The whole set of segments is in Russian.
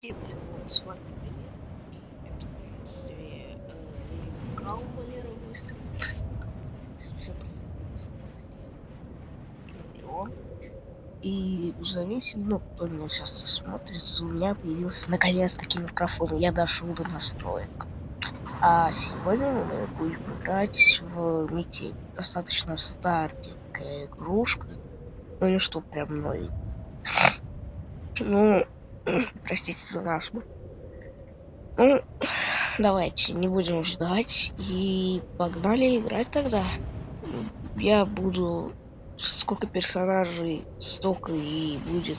Всем привет, с вами Привет, и это приветствие Крау Валера Мысли. Все миллион. И зависит, ну, кто меня сейчас смотрит, у меня появился наконец-таки микрофон, я дошел до настроек. А сегодня мы будем играть в Метель. Достаточно старенькая игрушка, ну не что прям новенькая. Ну, простите за насморк. Ну, давайте, не будем ждать и погнали играть тогда. Я буду... Сколько персонажей, столько и будет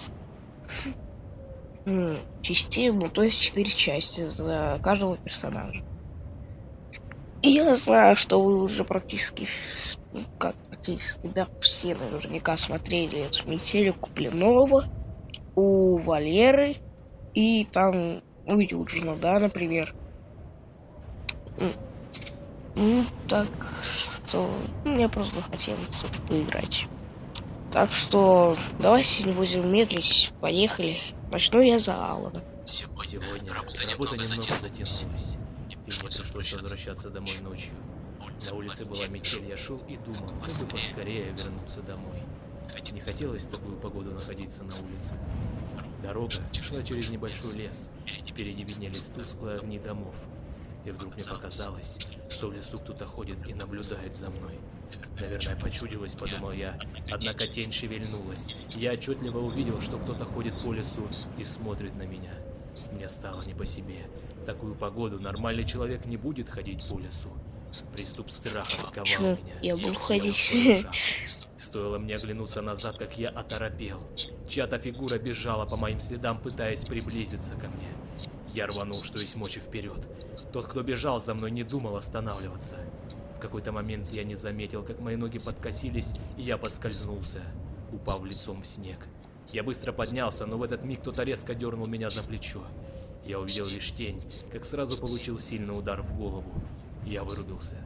частей, ну, то есть 4 части для каждого персонажа. И я знаю, что вы уже практически, ну, как практически, да, все наверняка смотрели эту метель Куплинова у Валеры и там у Юджина, да, например. Ну, так что мне просто хотелось поиграть. Так что давайте не будем медлить, поехали. Начну я за Алана. Сегодня работа немного затянулась, и мне пришлось возвращаться домой ночью. На улице была метель, я шел и думал, как бы поскорее вернуться домой. Не хотелось в такую погоду находиться на улице. Дорога шла через небольшой лес, впереди виднелись тусклые огни домов. И вдруг мне показалось, что в лесу кто-то ходит и наблюдает за мной. Наверное, почудилось, подумал я, однако тень шевельнулась. Я отчетливо увидел, что кто-то ходит по лесу и смотрит на меня. Мне стало не по себе. В такую погоду нормальный человек не будет ходить по лесу. Приступ страха сковал Почему меня. я буду Я ходить? ускорил шаг. Стоило мне оглянуться назад, как я оторопел. Чья-то фигура бежала по моим следам, пытаясь приблизиться ко мне. Я рванул, что есть мочи, вперед. Тот, кто бежал за мной, не думал останавливаться. В какой-то момент я не заметил, как мои ноги подкосились, и я подскользнулся, упав лицом в снег. Я быстро поднялся, но в этот миг кто-то резко дернул меня за плечо. Я увидел лишь тень, как сразу получил сильный удар в голову. Я вырубился.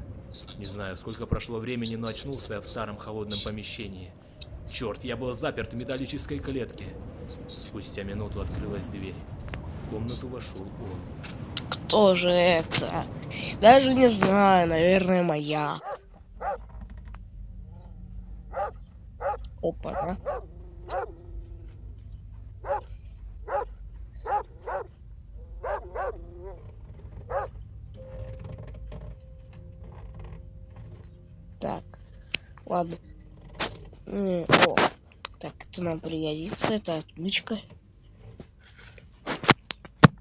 Не знаю, сколько прошло времени, но очнулся я в старом холодном помещении. Черт, я был заперт в металлической клетке. Спустя минуту открылась дверь. В комнату вошел он. Кто же это? Даже не знаю, наверное, моя. Опа, да? Так, ладно. О, так, это нам пригодится, это отмычка.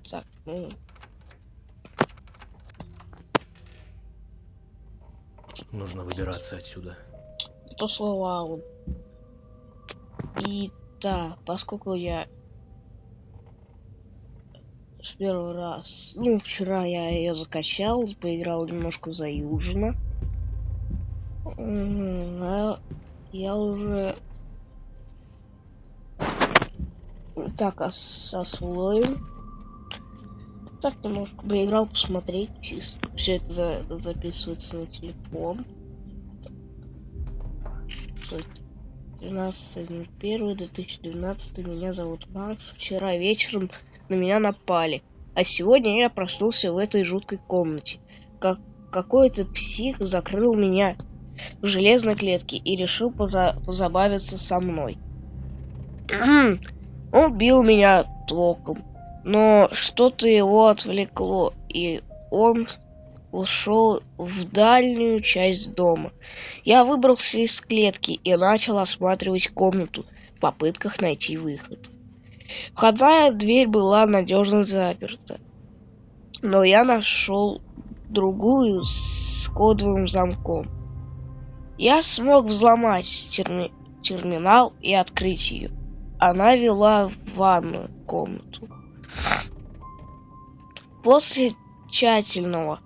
Так, Нужно выбираться отсюда. то слово Алан. И так, поскольку я в первый раз, ну, вчера я ее закачал, поиграл немножко за Юджина. Я уже так освоил. Так немножко поиграл, посмотреть чисто. Все это записывается на телефон. 13.01.2012. Меня зовут Макс. Вчера вечером на меня напали. А сегодня я проснулся в этой жуткой комнате. Какой-то псих закрыл меня в железной клетке и решил позабавиться со мной. Он бил меня током, но что-то его отвлекло, и он ушел в дальнюю часть дома. Я выбрался из клетки и начал осматривать комнату в попытках найти выход. Входная дверь была надежно заперта, но я нашел другую с кодовым замком. Я смог взломать терминал и открыть ее. Она вела в ванную комнату. После тщательного,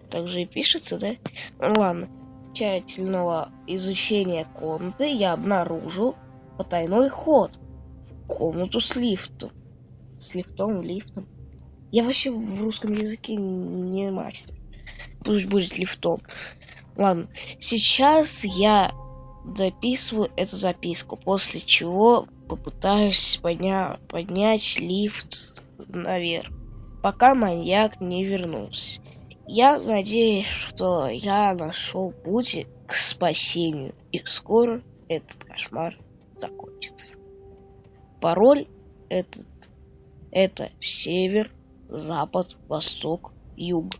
так же и пишется, да? Ну ладно, тщательного изучения комнаты я обнаружил потайной ход в комнату с лифтом. Лифтом. Я вообще в русском языке не мастер. Пусть будет лифтом. Ладно, сейчас я Записываю эту записку, после чего попытаюсь поднять лифт наверх, пока маньяк не вернулся. Я надеюсь, что я нашел путь к спасению, и скоро этот кошмар закончится. Пароль это север, запад, восток, юг.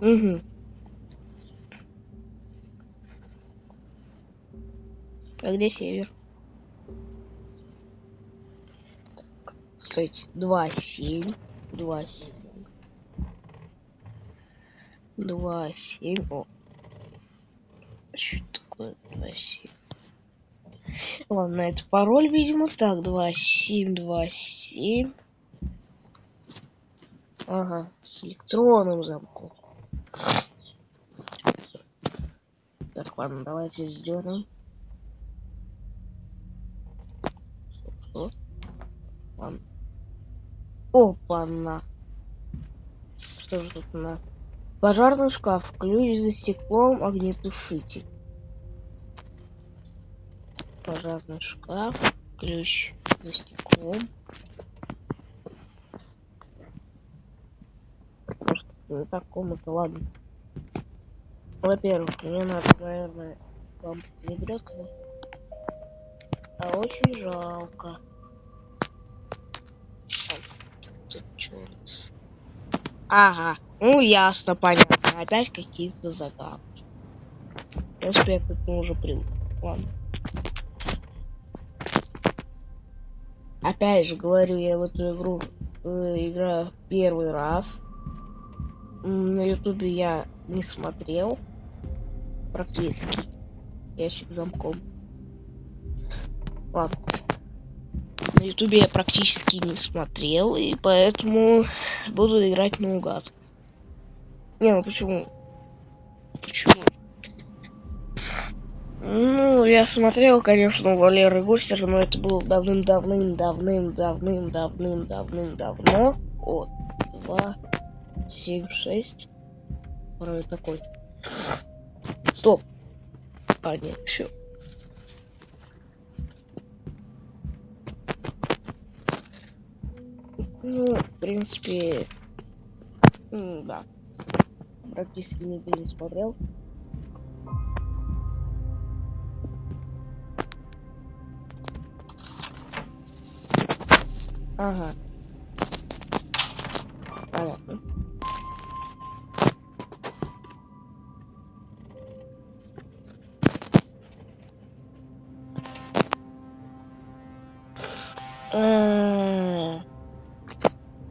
Угу. А где север? Стойте. 2-7. 2-7. 2-7. О. Что это такое? 2-7. Ладно, это пароль, видимо. Так, 2-7, 2-7. Ага, с электронным замком. Так, ладно, давайте сделаем. Что? Ладно. Опа-на. Что же тут у нас? Пожарный шкаф, ключ за стеклом, огнетушитель. Пожарный шкаф, ключ за стеклом. Может, не так комната, ладно. Во-первых, мне надо, наверное, лампа не берется. А очень жалко. Тут что у нас? Ага, ну ясно, понятно. Опять какие-то загадки. В принципе, я к этому уже привык. Ладно. Опять же говорю, я в эту игру играю первый раз. На ютубе я не смотрел. Практически. Ящик замком. Ладно. На ютубе я практически не смотрел, и поэтому буду играть наугад. Не, ну почему? Почему? Ну, я смотрел, конечно, Валеры Гостера, но это было давным-давно. О, 2, 7, 6. Второй такой. Стоп. А, нет, еще. Ну, в принципе, да. Практически нигде не смотрел. Ага. Понятно.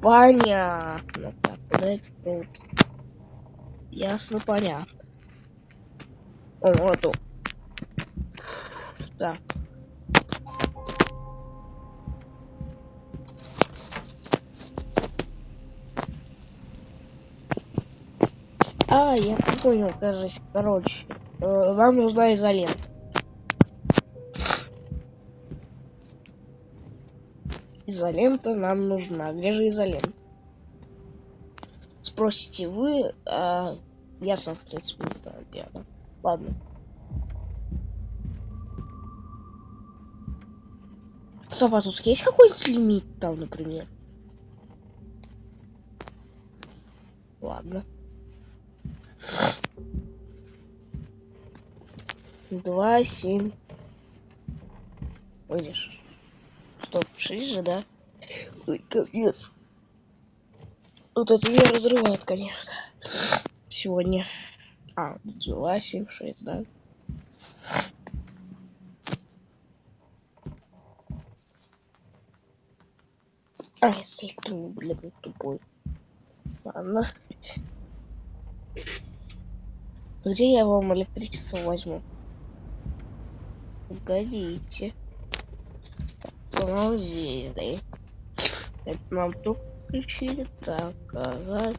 Понятно. Так, куда это тут? Ясно, понятно. О, вот. Так. А, я понял, кажется. Короче, нам нужна изолента. Изолента нам нужна. Где же изолента? Спросите вы, я сам, в принципе, не знаю, где она. Ладно. Стоп, а тут есть какой-нибудь лимит там, например? Ладно. 2, 7. Выйдешь. Стоп, 6 же, да? Ой, капец. Вот это меня разрывает, конечно. Сегодня. 2, 7, 6, да? Если кто не для меня тупой. Ладно. Где я вам электричество возьму? Погодите. Вот здесь, да? Это нам тут включили. Так, ага.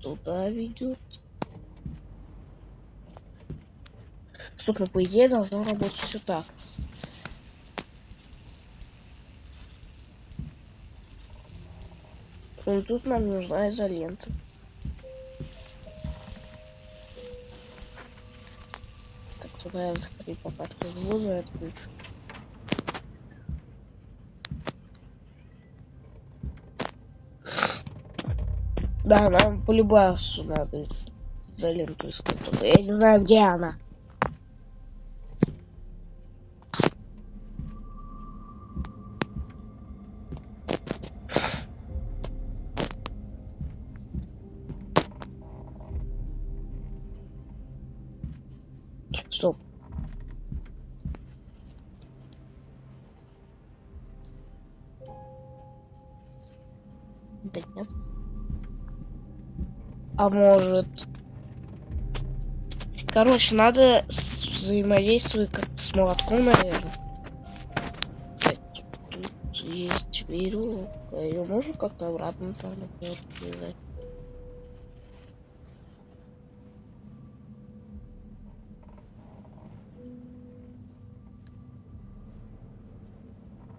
Туда ведет. Стоп, ну по идее должно работать все так. Ну тут нам нужна изолента. я закрыть пока буду, я отключу. Да, нам по любасу надо изоленту искать. Только я не знаю, где она. Стоп. Да нет. А может... Короче, надо взаимодействовать как-то с молотком, наверное. Тут есть веревка. Ее можно как-то обратно там, например, привязать?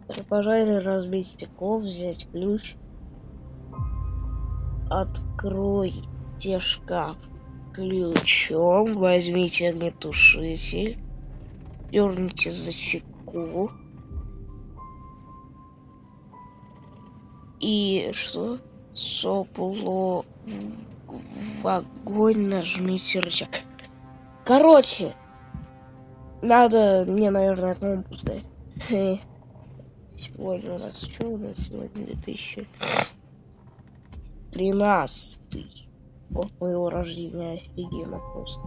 При пожаре разбить стекло, взять ключ. Откройте шкаф ключом, возьмите огнетушитель, дерните за чеку. И что? Сопло в огонь, нажмите рычаг. Короче, надо мне, наверное, компас дать. Сегодня у нас что? У нас сегодня 2013. Год моего рождения, офигенно просто.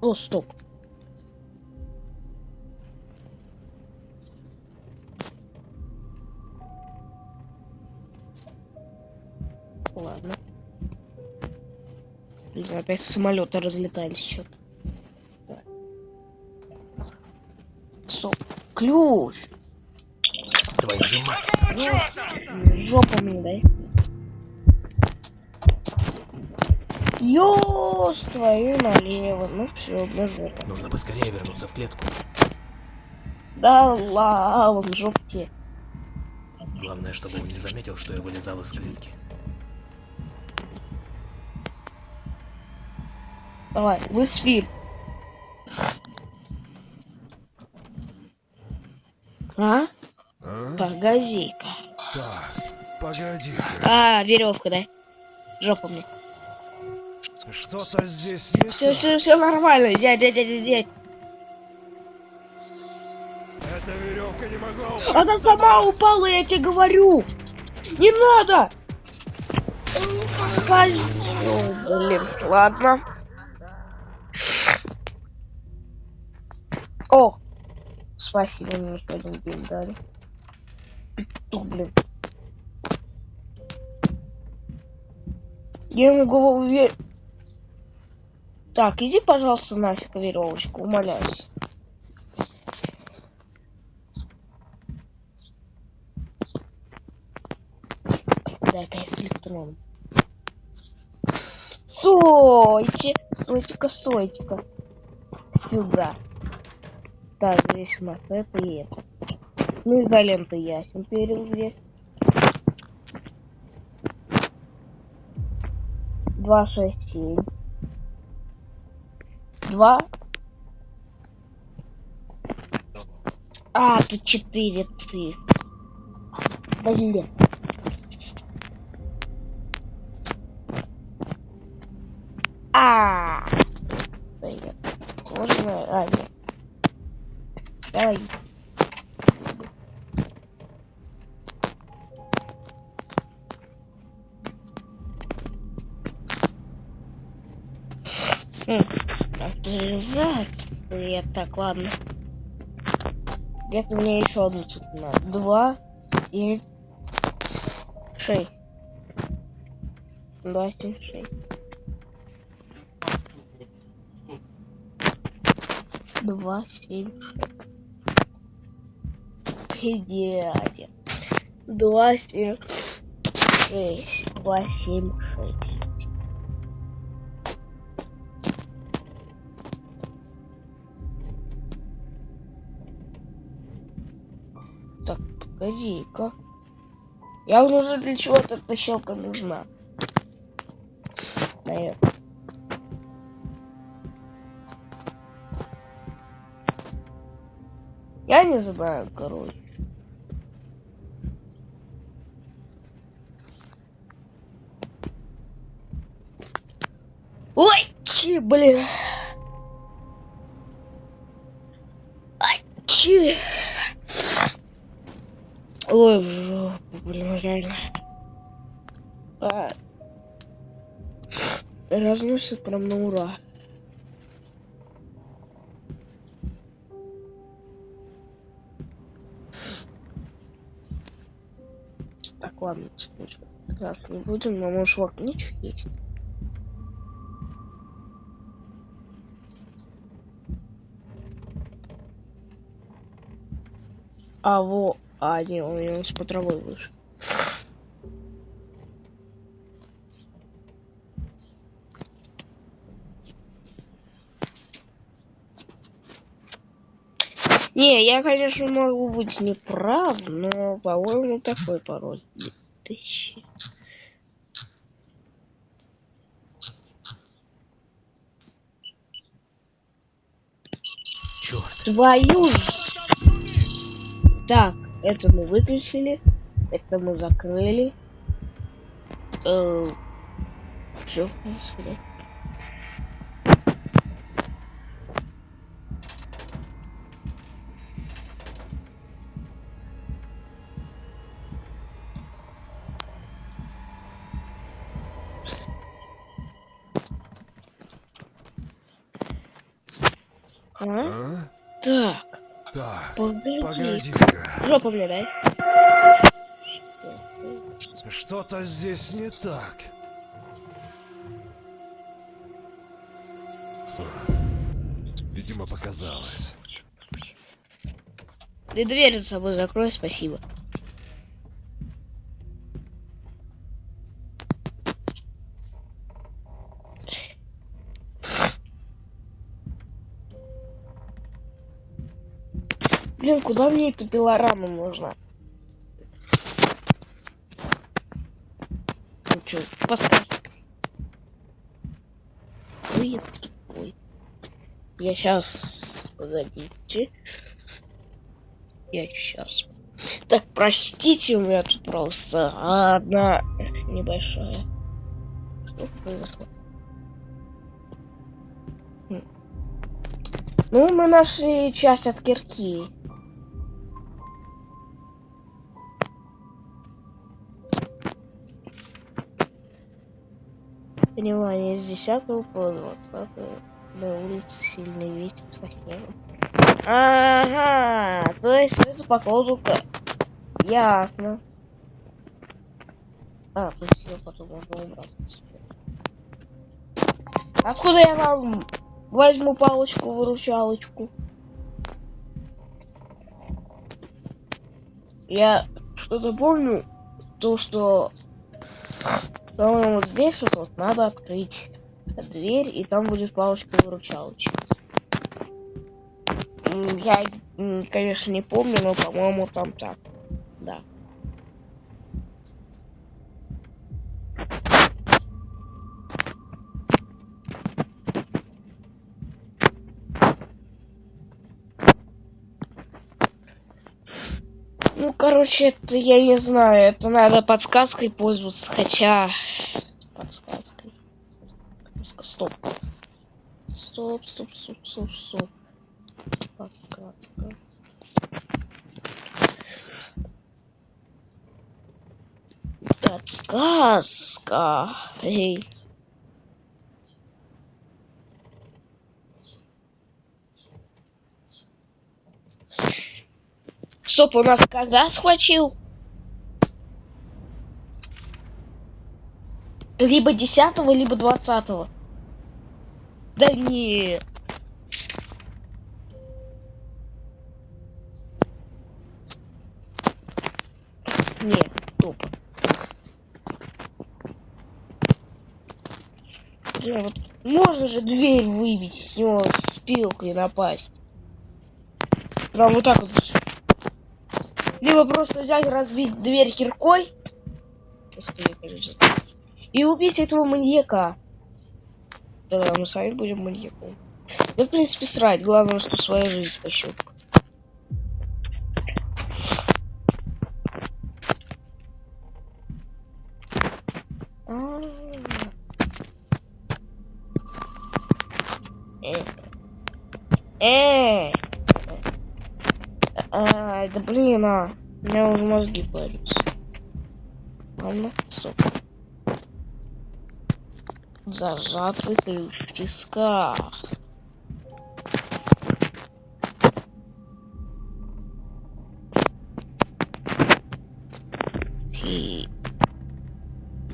О, стоп. Ладно. Блин, опять самолеты разлетались что-то. Стоп. Ключ. Твою же мать! Жопу мне дай. Ёс, твою налево. Ну все, на жопу. Нужно поскорее вернуться в клетку. Да ладно, жопу тебе. Главное, чтобы он не заметил, что я вылезал из клетки. Давай, мы спим. А? Погоди-ка. Так, погоди-ка. Веревка, да? Жопу мне. Что-то здесь не Все, так. все нормально, дядь. Эта веревка не могла упасть. Она сама упала, я тебе говорю. Не надо. Блин, ладно. О, спасибо, мне еще один бин дали. Блин. Я могу... Так, иди, пожалуйста, нафиг веревочку, умоляюсь. Да, опять с электроном. Стойте-ка. Сюда. Так, здесь у нас это и это. Ну, изолента ясен перил здесь. 2, 6, 7. 2. Тут 4 цифры. Блин. Да нет. Сложно. Нет. Давай. Так, ладно. Где-то мне еще одну тут надо. 2, 7, 6. 2, 7, 6. 2, 7, 6. Дядя. 2, 7, 6. 2, 7, 6. Так, погоди-ка. Я уже для чего-то эта щелка нужна. Наверное. Я не знаю, короче. Ой, блин. Ай, Ой, в жопу, блин, реально. Разносит прям на ура. Так, ладно, раз не будем, но может вот ничего есть. Не, у меня из-под травой вышел. Не, я, конечно, могу быть неправ, но, по-моему, такой пароль. 2000. Черт. Твою ж. Так, это мы выключили. Это мы закрыли. Что происходит? А? Так, Так, погоди. погоди-ка. Жопу мне дай. Что-то здесь не так. Видимо, показалось. Ты дверь за собой закрой, спасибо. Блин, куда мне эту пилораму нужна? Ну чё, подсказка. Ой, тупой. Я сейчас... Погодите. Я сейчас... Так, простите, у меня тут просто одна небольшая... Что произошло? Ну, мы нашли часть от кирки. Внимание, с 10 по 20 на улице сильный ветер со снегом. Ага, то есть это походу ясно. То есть ее потом можно убрать. Откуда я вам возьму палочку-выручалочку? Я что-то помню, то что по-моему, вот здесь вот надо открыть дверь, и там будет палочка-выручалочка. Я, конечно, не помню, но, по-моему, там так. Да. Ну, короче, это я не знаю, это надо подсказкой пользоваться, хотя... Подсказкой. Стоп. Стоп. Подсказка. Подсказка. Эй. Стоп, у нас когда схватил? Либо 10-го, либо 20-го. Да не. Не, тупо. Блин, вот можно же дверь выбить с него с пилкой напасть. Прям вот так вот. Либо просто взять, разбить дверь киркой. И убить этого маньяка. Тогда мы сами будем маньяком. Да, в принципе, срать. Главное, что своя жизнь спасет. Эй! Да блин, у меня уже мозги парятся. Ладно, стоп. Зажатый ключ в тисках. И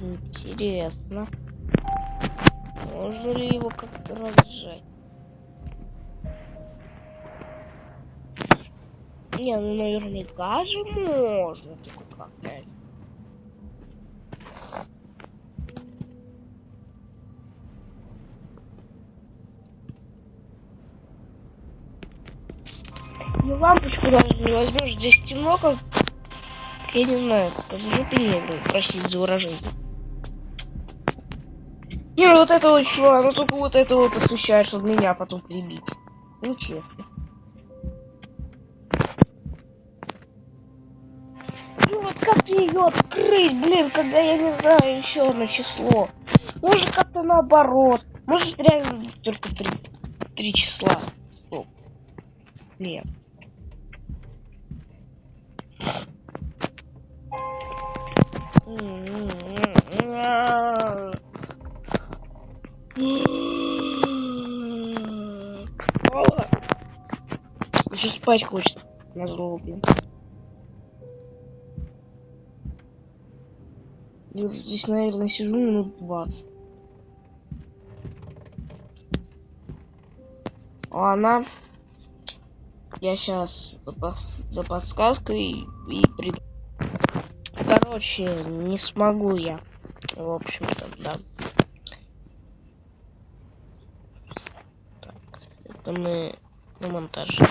интересно, можно ли его как-то разжать? Не, ну наверняка же можно, только как реально. Ну лампочку даже не возьмешь, здесь темно, как... Я не знаю, почему ты не был просить за выражение. Не, ну вот это вот чего, оно только вот это вот освещает, чтобы меня потом прибить. Нечестно. Ну вот как ее открыть, блин, когда я не знаю еще одно число? Может как-то наоборот. Может реально только три числа. Стоп. Нет. Еще спать хочется. Назло, блин. Я уже здесь, наверное, сижу минут 20. Ладно. Я сейчас за подсказкой и приду. Короче, не смогу я. В общем-то, да. Так, это мы на монтаже.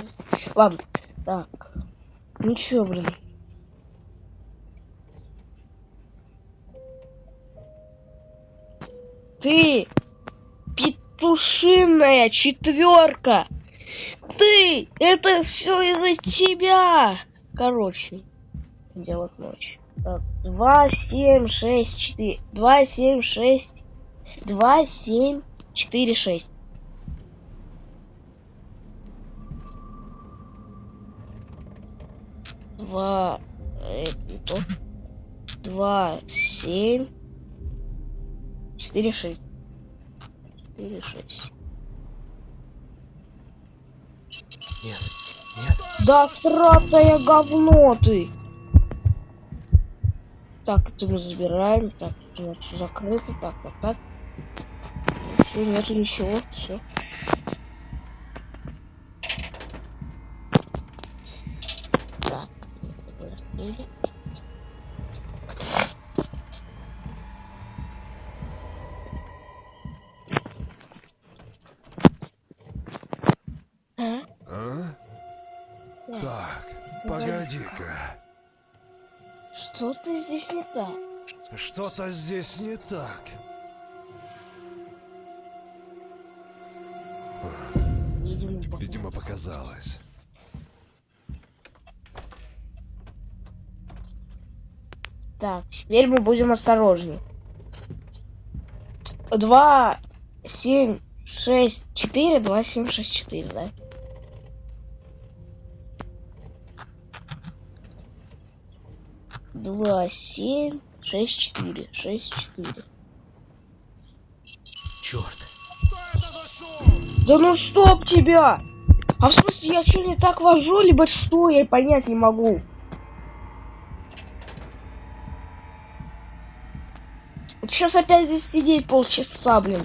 Ладно, так. Ну чё, блин. Ты петушиная четверка. Ты! Это все из-за тебя! Короче, дело к ночи. Так, 2, 7, 6, 4. 2, 7, 6. 2, 7, 4, 6. Два, 2, 7, 4, 6. 4, 6. Нет, нет. Да сратое говно ты! Так, это мы забираем. Так, тут у нас все закрыто. Так. Все, нету ничего. Все. Так. А? Так, погоди-ка. Что-то здесь не так. Что-то здесь не так. Видимо, показалось. Так, теперь мы будем осторожнее. 2, 7, 6, 4, 2, 7, 6, 4, да? Два, 7, 6, 4, 6, 4. Черт. Да ну чтоб тебя! А в смысле, я что, не так вожу, либо что? Я понять не могу. Сейчас опять здесь сидеть полчаса, блин.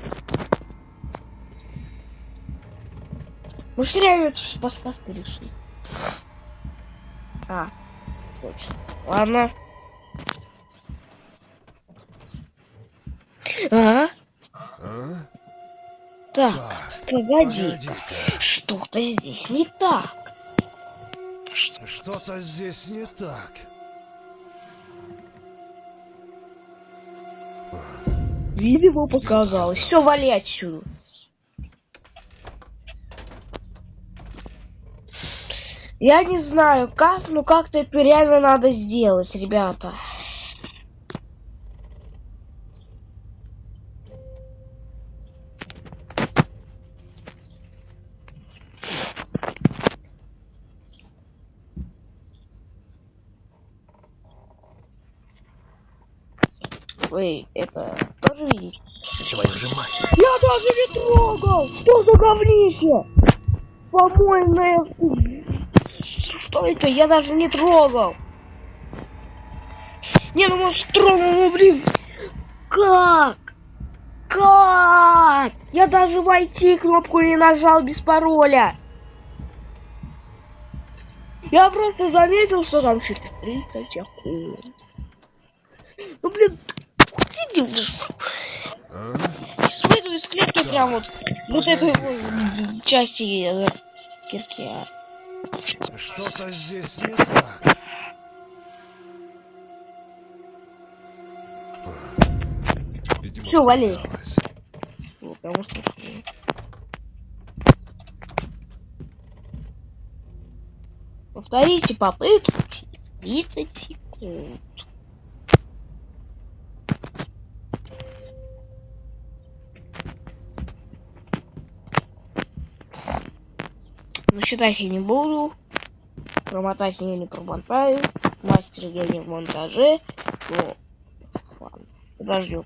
Может, реально это по сказке решили? А, точно. Ладно. А? А? Так, Так, погоди. погоди-ка. Что-то здесь не так. Что-то здесь не так. Видимо, показалось. Все, вали отсюда. Я не знаю как, но как-то это реально надо сделать, ребята. Вы это тоже видите? Твою же мать! Я даже не трогал! Что за говнище? Помойное... Что это? Я даже не трогал! Не, ну может тронул, ну блин! Как? Как? Я даже войти кнопку не нажал без пароля! Я просто заметил, что там 30 секунд. Ну блин, иди А? выйду из клетки прям вот этой вот части кирки. Что-то здесь не так. Видимо, Всё, вали. показалось. Вот, потому что... Повторите попытку через 30 секунд. Ну, считать я не буду. Промотать я не промотаю. Мастер я не в монтаже. Ну, ладно, подождем.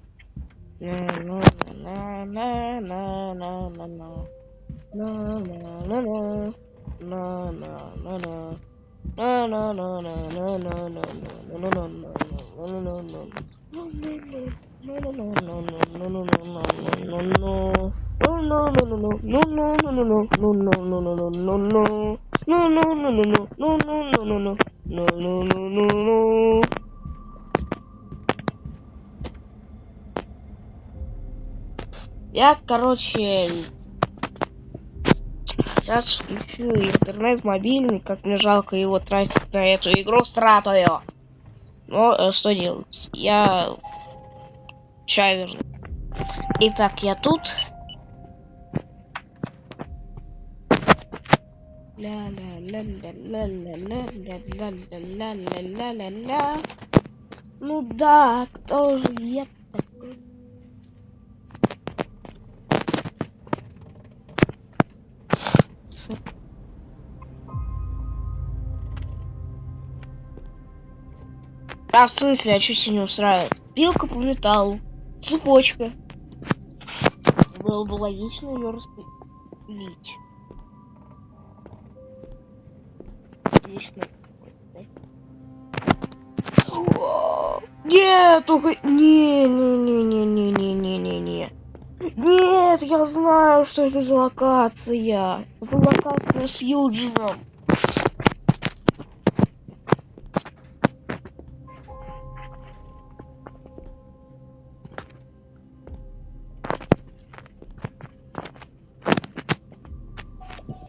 Я, короче, сейчас включу интернет мобильный, как мне жалко его тратить на эту игру стратую. Но что делать? Я чаверный. Итак, я тут. Ля-ля-ля-ля-ля-ля-ля-ля-ля-ля-ля-ля-ля. Ну да, кто же я такой? А в смысле, а что тебя не устраивает? Пилка по металлу, цепочка. Было бы логично ее распилить. Отлично. Нет, только... Не. Нет, я знаю, что это за локация. Это локация с Юджином.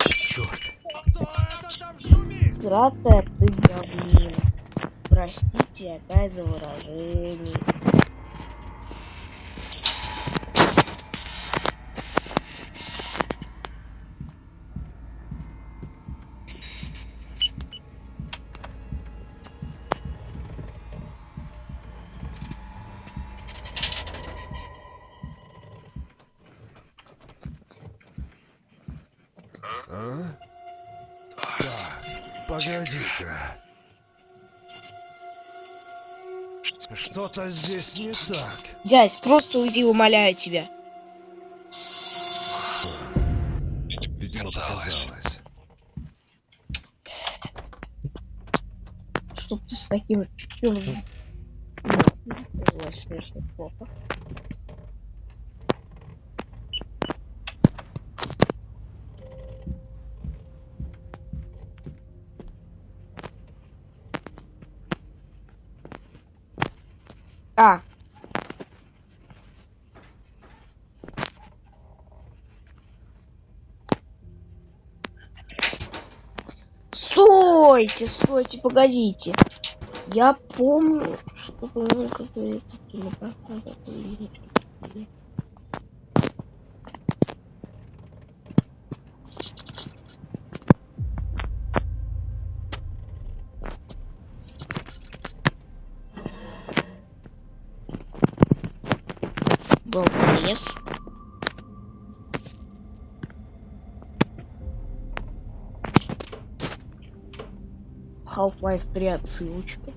Черт! Кто это там шумит? Стратая, ты говнина. Простите опять за выражение. А? Так, погоди-ка. Что-то здесь не так. Дядь, просто уйди, умоляю тебя. Видимо, показалось. Чтоб ты с таким чёрным... Было смешно плохо. А. Стойте, погодите. Я помню, что по-моему как-то это телепатно, это или нет. Был лес. Half-Life 3 отсылочка.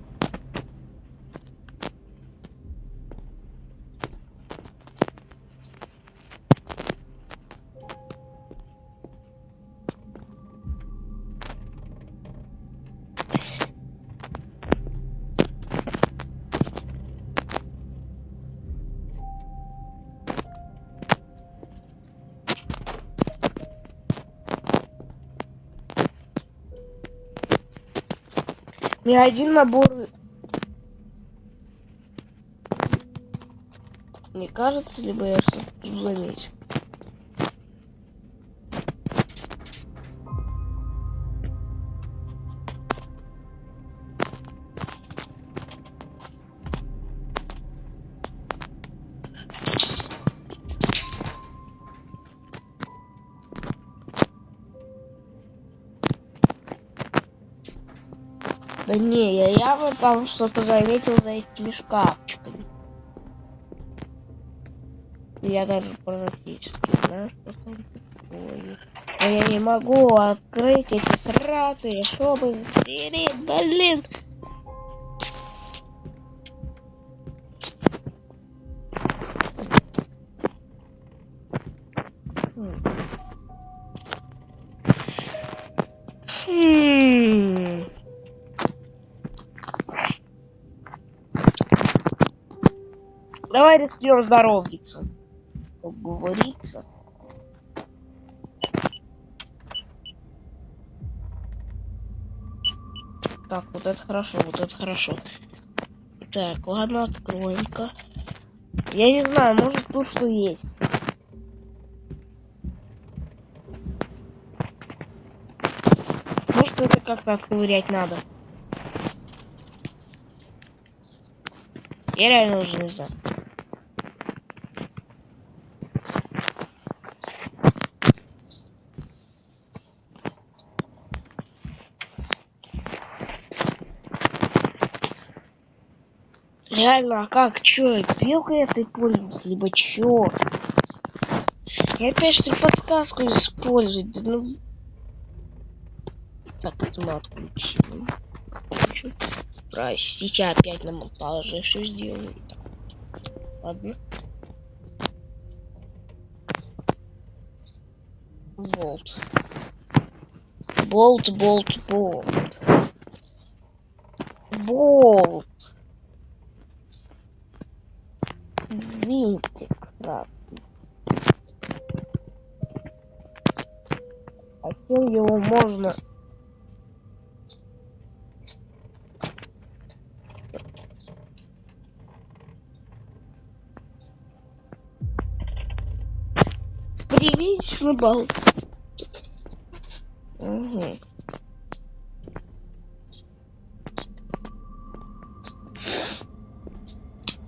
Ни один набор... Не кажется, либо я что-то заметил. Да не, я явно там что-то заметил за этими шкафчиками. Я даже практически знаю, что там такое. Но я не могу открыть эти сратые, чтобы... Блин! Хм. Давай рискнем здоровиться. Как говорится. Так, вот это хорошо, вот это хорошо. Так, ладно, откроем-ка. Я не знаю, может тут что есть. Может это как-то отковырять надо. Я реально уже не знаю. Реально, а как? Чё, пилкой этой пользуюсь, либо чё? Я опять что ли подсказку использовать? Да ну... Так, это мы отключим. Простите, опять на монтаже все сделаю. Так, ладно. Болт. Болт, болт, болт. Болт. Винтик сразу. А чем его можно... Привить на болт. Угу.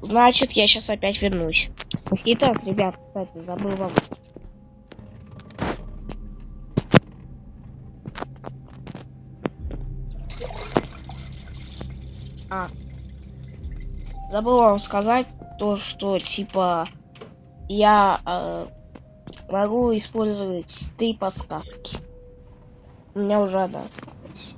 Значит, я сейчас опять вернусь. Итак, ребят, кстати, забыл вам. Забыл вам сказать то, что типа я могу использовать 3 подсказки. У меня уже одна осталась.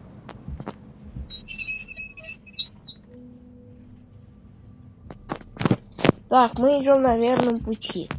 Так, мы идем на верном пути.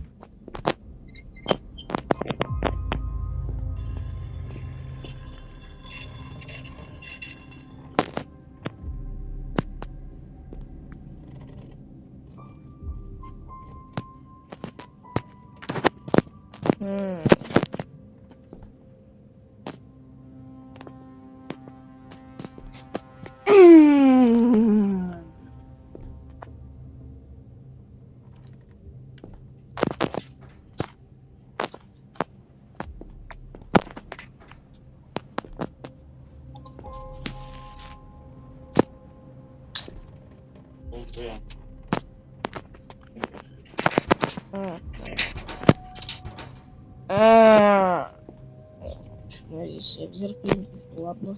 Здесь обзеркали. Ладно.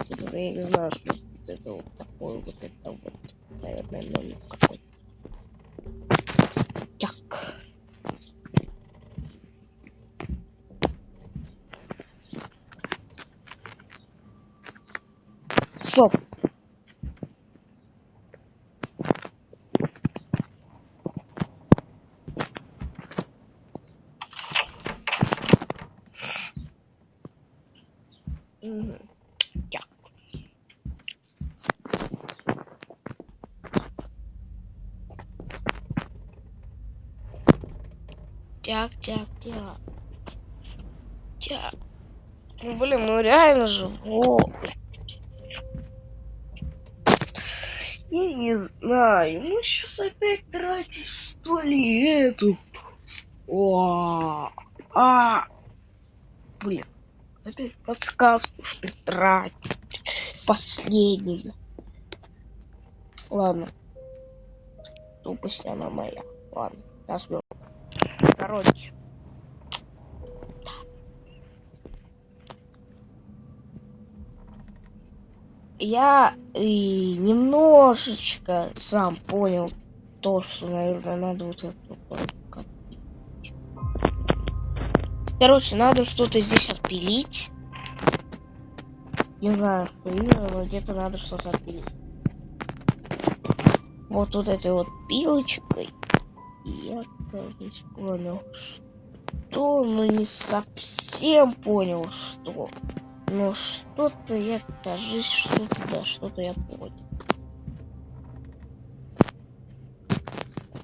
Это я не знаю, что это вот такое, вот это вот. Наверное, номер какой. Так. Стоп. Мгм. Я. Тяг, тяг, тяг. Тяг. Ну, блин, ну реально же, во. Я не знаю. Ну, сейчас опять тратить, что ли, эту. О, блин. Опять подсказку, что тратить. Последнюю. Ладно. Тупость она моя. Ладно. Сейчас мы. Короче. Я и немножечко сам понял то, что, наверное, надо вот это вот. Короче, надо что-то здесь отпилить. Не знаю, что именно, но где-то надо что-то отпилить. Вот этой вот пилочкой. И я, кажется, понял, что, но не совсем понял, что. Но что-то я, кажется, что-то, да, что-то я понял.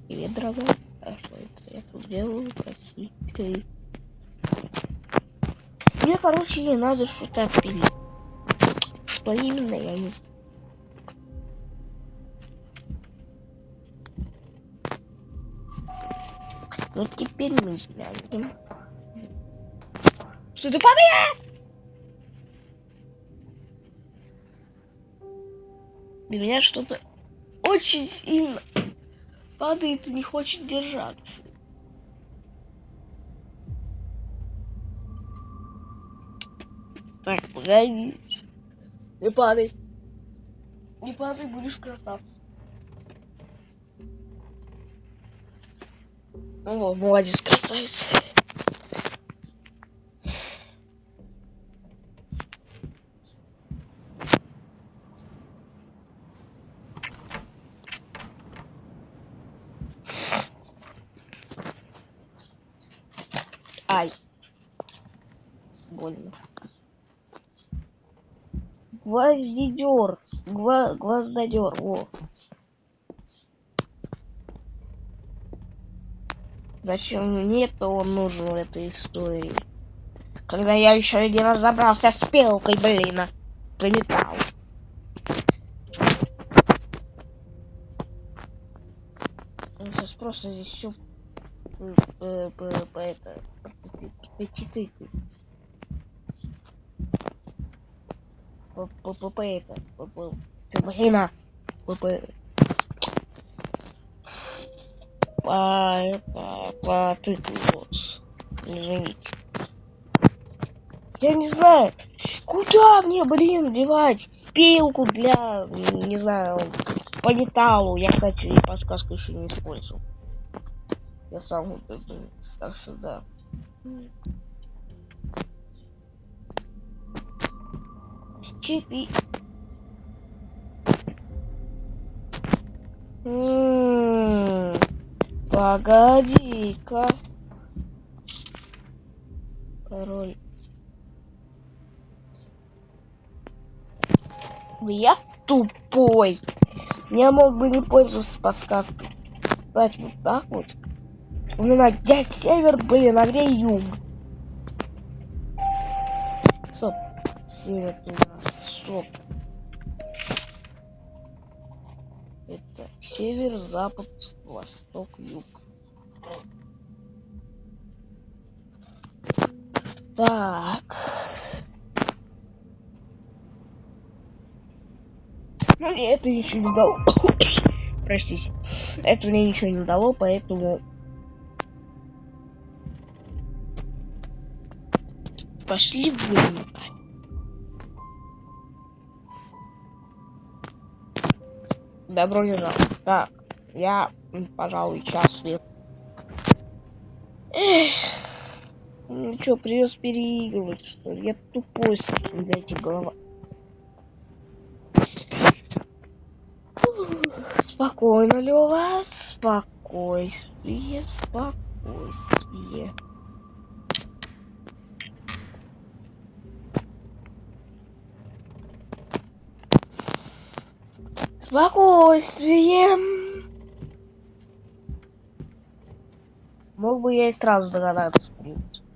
Привет, дорогая. А что это я тут делаю? Простите. Мне, короче, не надо что-то отпилить. Что именно, я не знаю. Вот теперь мы знаем. Что ты падаешь? Для меня что-то очень сильно падает и не хочет держаться. Так, погоди. Не падай. Не падай, будешь красавцем. О, молодец, красавица. Ай. Больно. Гвоздидер. Гвоздодер. Во. Зачем мне-то он нужен в этой истории? Когда я еще не разобрался с пилкой, блин, по металлу. Я сейчас просто здесь все по это тыкаю. По это. Блин, по тыкаю. Вот. Извините. Я не знаю, куда мне, блин, девать пилку для, не знаю, по металлу. Я, кстати, и подсказку еще не использовал. Я сам вот это, так что да. Четыре. Погоди-ка. Король. Я тупой. Я мог бы не пользоваться подсказкой. Стать вот так вот. Вспоминать, где север, блин, а где юг? Стоп. Север у нас. Стоп. Это север, запад, восток, юг. Так. Ну, мне это ничего не дало. Простите. Это мне ничего не дало, поэтому... Пошли в Добро не жалко. Так, я, пожалуй, час вел. Ну что, придется переигрывать, что ли? Я тупой, дайте голова. Спокойно ли у вас? Спокойствие, спокойствие. Спокойствие. Мог бы я и сразу догадаться, в принципе.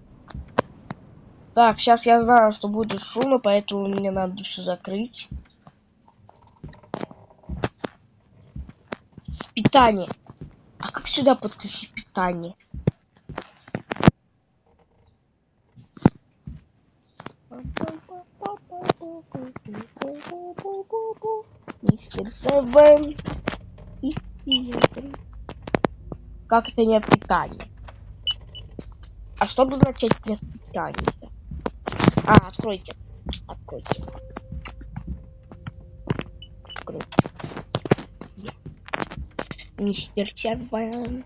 Так, сейчас я знаю, что будет шумно, поэтому мне надо все закрыть. Питание. А как сюда подключить питание? Мистер Севен. Как это нет питания? А что обозначает нет питания? А, откройте. Откройте. Откройте. Мистер Севен.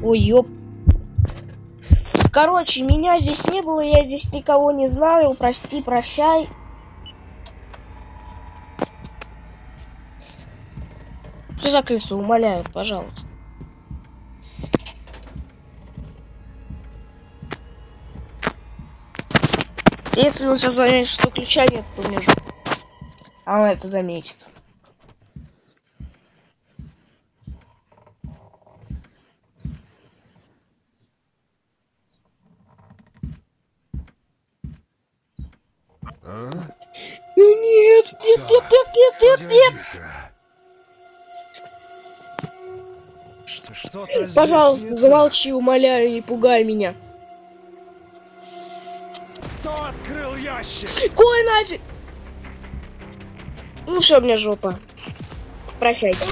Ой, ёп. Короче, меня здесь не было, я здесь никого не знаю. Прости, прощай. Что за крыса? Умоляю, пожалуйста. Если он сейчас заметит, что ключа нет, то мне жопа. А он это заметит. А? Нет, нет, нет, нет, нет, нет, нет. Погоди-ка. Что-то здесь Пожалуйста, не замолчи, умоляю, не пугай меня. так. Кто открыл ящик? Кой нафиг? Ну что, у меня жопа. Прощайте.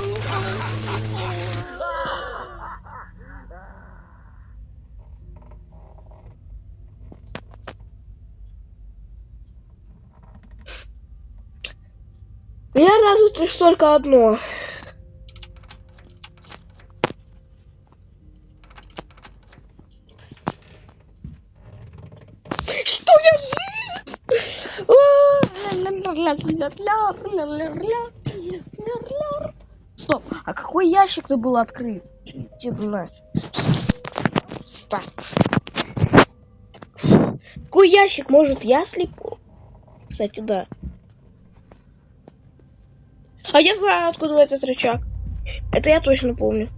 Меня радует лишь только одно. Что я жив? Стоп, а какой ящик-то был открыт? Типа, какой ящик? Может, я слепу? Кстати, да. А я знаю, откуда этот рычаг. Это я точно помню.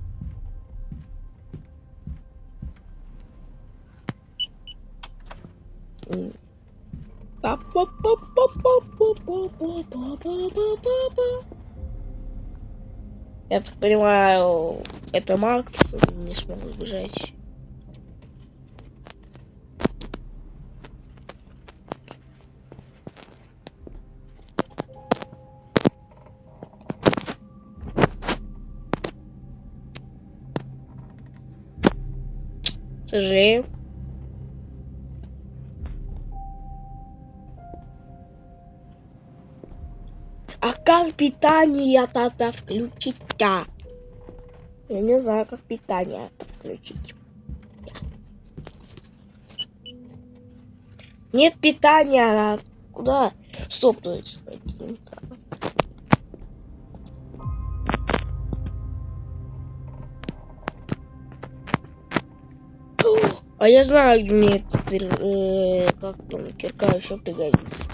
Я так понимаю, это Макс, не смог сбежать. К сожалению. А как питание-то включить? Я не знаю, как питание-то включить. Нет питания. А куда? Стоп, то есть. А я знаю, где мне этот, как там, кирка еще пригодится.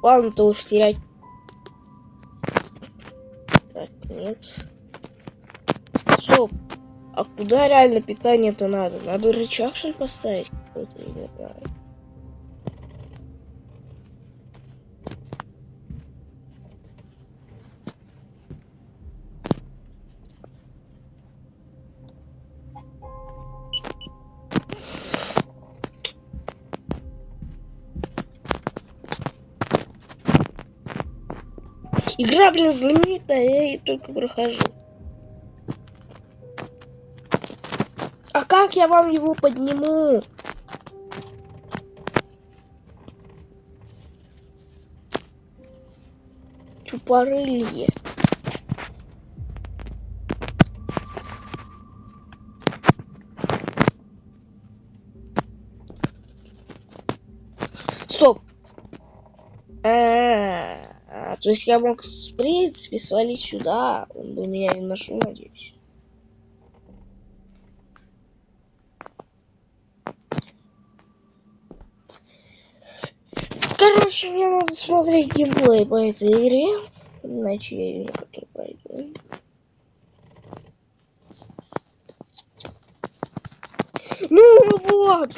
Ладно, то уж терять. Так, нет. Стоп. А куда реально питание-то надо? Надо рычаг, что ли, поставить? Какой-то, я не знаю. Игра, блин, знаменитая, я ей только прохожу. А как я вам его подниму? Чупорылье. Стоп. То есть я мог, в принципе, свалить сюда. Он бы меня не нашел, надеюсь. Короче, Короче, мне надо смотреть геймплей по этой игре, иначе я ее никак не пройду. Ну вот,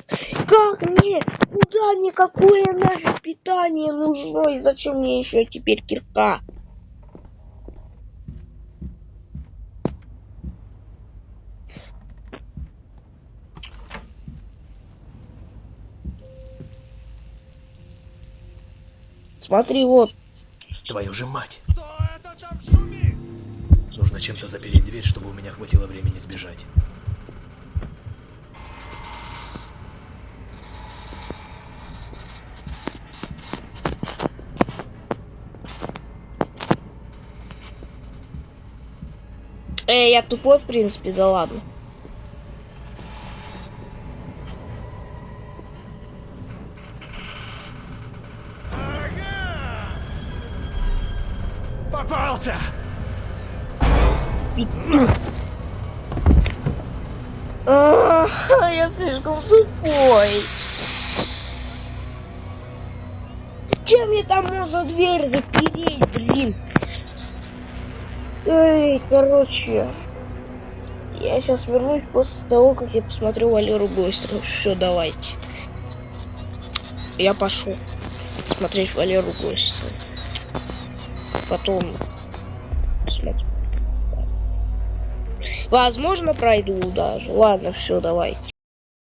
как мне, куда мне, какое наше питание нужно, и зачем мне еще теперь кирка? Смотри, вот. Твою же мать! Кто это там шумит? Нужно чем-то запереть дверь, чтобы у меня хватило времени сбежать. Я тупой, в принципе, да ладно. Ага! Попался! Я слишком тупой. Чем мне там можно дверь запереть, блин? Эй, короче. Я сейчас вернусь после того, как я посмотрю Валеру Гостера. Все, давайте. Я пошел смотреть Валеру Гостера. Потом посмотрю. Возможно, пройду даже. Ладно, все, давайте.